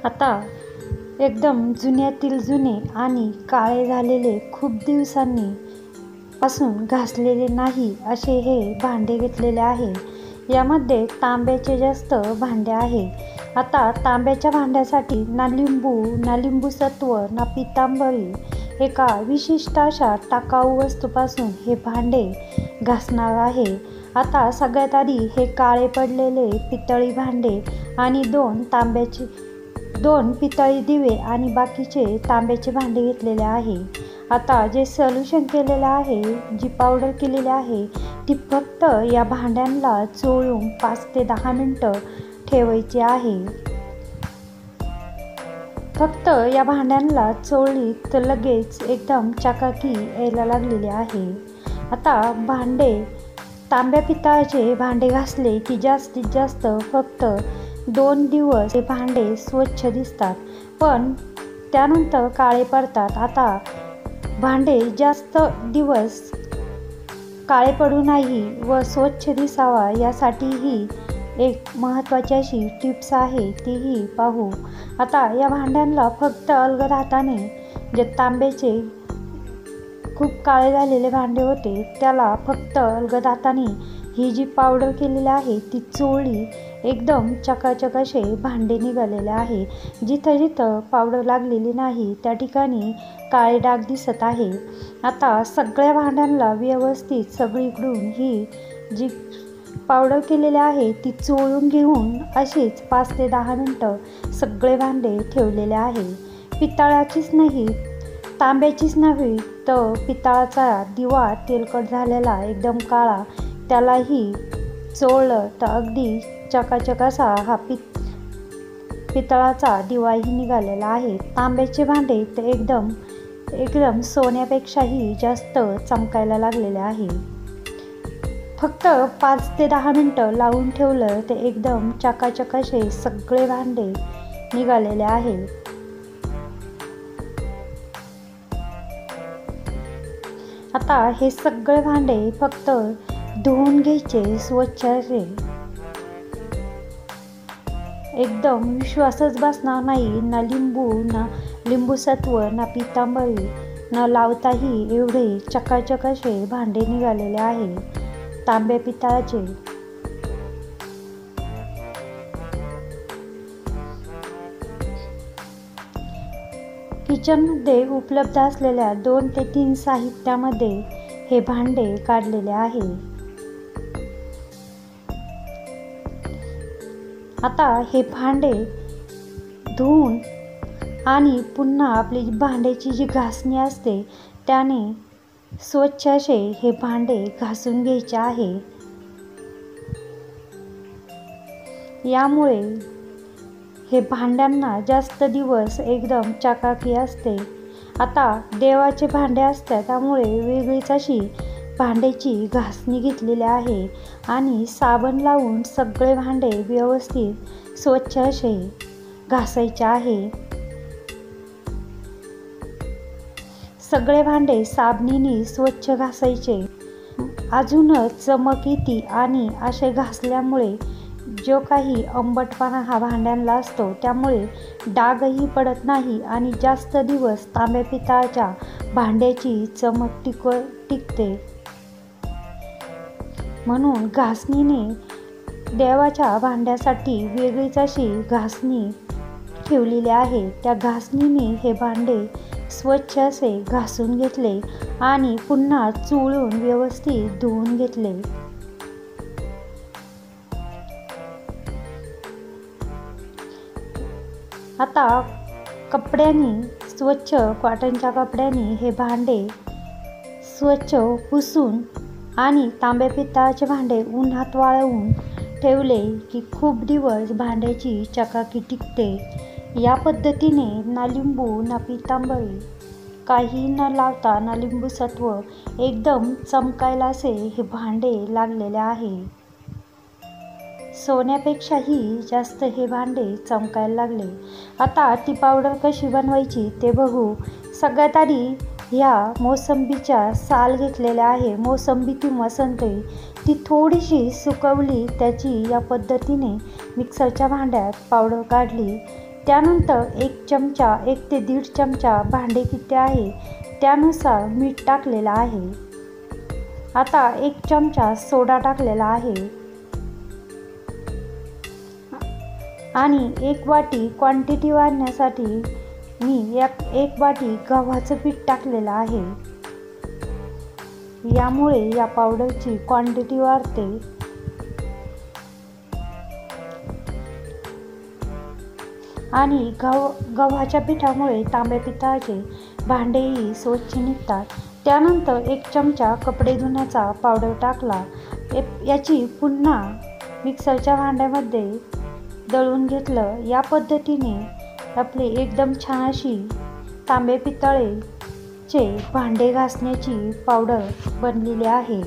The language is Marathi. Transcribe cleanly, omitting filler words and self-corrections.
आता एकदम जुन्यातील जुने आणि काळे झालेले, खूप दिवसांनी पासून घासलेले नाही असे हे भांडे घेतलेले आहे. यामध्ये तांब्याचे जास्त भांडे आहे. आता तांब्याच्या भांड्यासाठी ना लिंबू, ना लिंबू सत्व, ना पितांबरी, एका विशिष्ट अशा टाकाऊ वस्तूपासून हे भांडे घासणार आहे. आता सगळ्यात आधी हे काळे पडलेले पितळी भांडे आणि दोन पितळी दिवे आणि बाकीचे तांब्याचे भांडे घेतलेले आहे. आता जे सोल्युशन केलेलं आहे, जी पावडर केलेली आहे ती फक्त या भांड्यांना चोळून 5 ते 10 मिनटं ठेवायची आहे. फक्त या भांड्यांना चोळली तर लगेच एकदम चकाकी यायला लागलेली आहे. आता तांब्या पितळाचे भांडे घासले की जास्तीत जास्त फक्त 2 दिवस हे भांडे स्वच्छ दिसतात, पण त्यानंतर काळे पडतात. आता भांडे जास्त दिवस काळे पडू नये व स्वच्छ दिसावा यासाठी ही एक महत्त्वाची अशी टिप्स आहे, तीही पाहू. आता या भांड्यांना फक्त अलगद हाताने, जे तांब्याचे खूप काळे झालेले भांडे होते त्याला फक्त अलगद हाताने ही जी पावडर केलेली आहे ती चोळली, एकदम चकाचक असे भांडे निघालेले आहे. जिथं जिथं पावडर लागलेली नाही त्या ठिकाणी काळे डाग दिसत आहे. आता सगळ्या भांड्यांना व्यवस्थित सगळीकडून ही जी पावडर केलेली आहे ती चोळून घेऊन अशीच 5 ते 10 मिनटं सगळे भांडे ठेवलेले आहे. पितळाचीच नाही, तांब्याचीच नव्हे तर पितळाचा दिवा तेलकट झालेला एकदम काळा, त्यालाही चोळलं तर अगदी चकाचक असा हा पितळाचा दिवाही निघालेला आहे. तांब्याचे भांडे तर एकदम सोन्यापेक्षाही जास्त चमकायला लागलेले आहे. फक्त 5 ते 10 मिनटं लावून ठेवलं ते एकदम चकाचक असे सगळे भांडे निघालेले आहे. आता हे सगळे भांडे फक्त धुवून घ्यायचे स्वच्छ असे. एकदम विश्वासच बसणार नाही, ना लिंबू, ना लिंबू सत्व, ना पितांबरी न लावताही एवढे चकाचक असे भांडे निघालेले आहे तांब्या पितळाचे. किचनमध्ये उपलब्ध असलेल्या 2 ते 3 साहित्यामध्ये हे भांडे काढलेले आहे. आता हे भांडे धुवून आणि पुन्हा आपली भांड्याची जी घासणी असते त्याने स्वच्छ असे हे भांडे घासून घ्यायचे आहे. यामुळे हे भांड्यांना जास्त दिवस एकदम चकाकी असते. आता देवाचे भांडे असतात त्यामुळे वेगळीच अशी भांड्याची घासणी घेतलेली आहे आणि साबण लावून सगळे भांडे व्यवस्थित स्वच्छ असे घासायचे आहे. सगळे भांडे साबणीने स्वच्छ घासायचे, अजूनच चमक येते आणि असे घासल्यामुळे जो काही आंबटपणा हा भांड्यांना असतो त्यामुळे डागही पडत नाही आणि जास्त दिवस तांब्या पितळाच्या भांड्याची चमक टिकते. म्हणून घासणीने देवाच्या भांड्यासाठी वेगळीच अशी घासणी ठेवलेली आहे. त्या घासणीने हे भांडे स्वच्छ असे घासून घेतले आणि पुन्हा चोळून व्यवस्थित धुवून घेतले. आता स्वच्छ कॉटनच्या कपड्याने हे भांडे स्वच्छ पुसून आणि तांब्या पितळाचे भांडे उन्हात वाळवून ठेवले की खूप दिवस भांड्याची चकाकी टिकते. या पद्धतीने ना लिंबू, ना पितांबरी काही न लावता, ना लिंबू सत्व, एकदम चमकायला असे हे भांडे लागलेले आहे. सोन्यापेक्षाही जास्त हे भांडे चमकायला लागले. आता ती पावडर कशी बनवायची ते बघू. सगळ्यात आधी ह्या मोसंबीच्या साल घेतलेल्या आहे, मोसंबी किंवा संत्री, ती थोडीशी सुकवली, त्याची या पद्धतीने मिक्सरच्या भांड्यात पावडर काढली. त्यानंतर 1 ते 1.5 चमचा भांडे किती आहे त्यानुसार मीठ टाकलेलं आहे. आता 1 चमचा सोडा टाकलेला आहे आणि 1 वाटी क्वांटिटी वाढण्यासाठी मी 1 वाटी गव्हाचं पीठ टाकलेलं आहे. यामुळे या पावडरची क्वांटिटी वाढते. आणि गव्हाच्या पिठामुळे तांब्या पितळाचे भांडेही स्वच्छ निघतात. त्यानंतर 1 चमचा कपडे धुण्याचा पावडर टाकला. याची पुन्हा मिक्सरच्या भांड्यामध्ये दळून घेतलं. या पद्धतीने आपली एकदम छान अशी तांबे पितळेचे भांडे घासण्याची पावडर बनलेली आहे.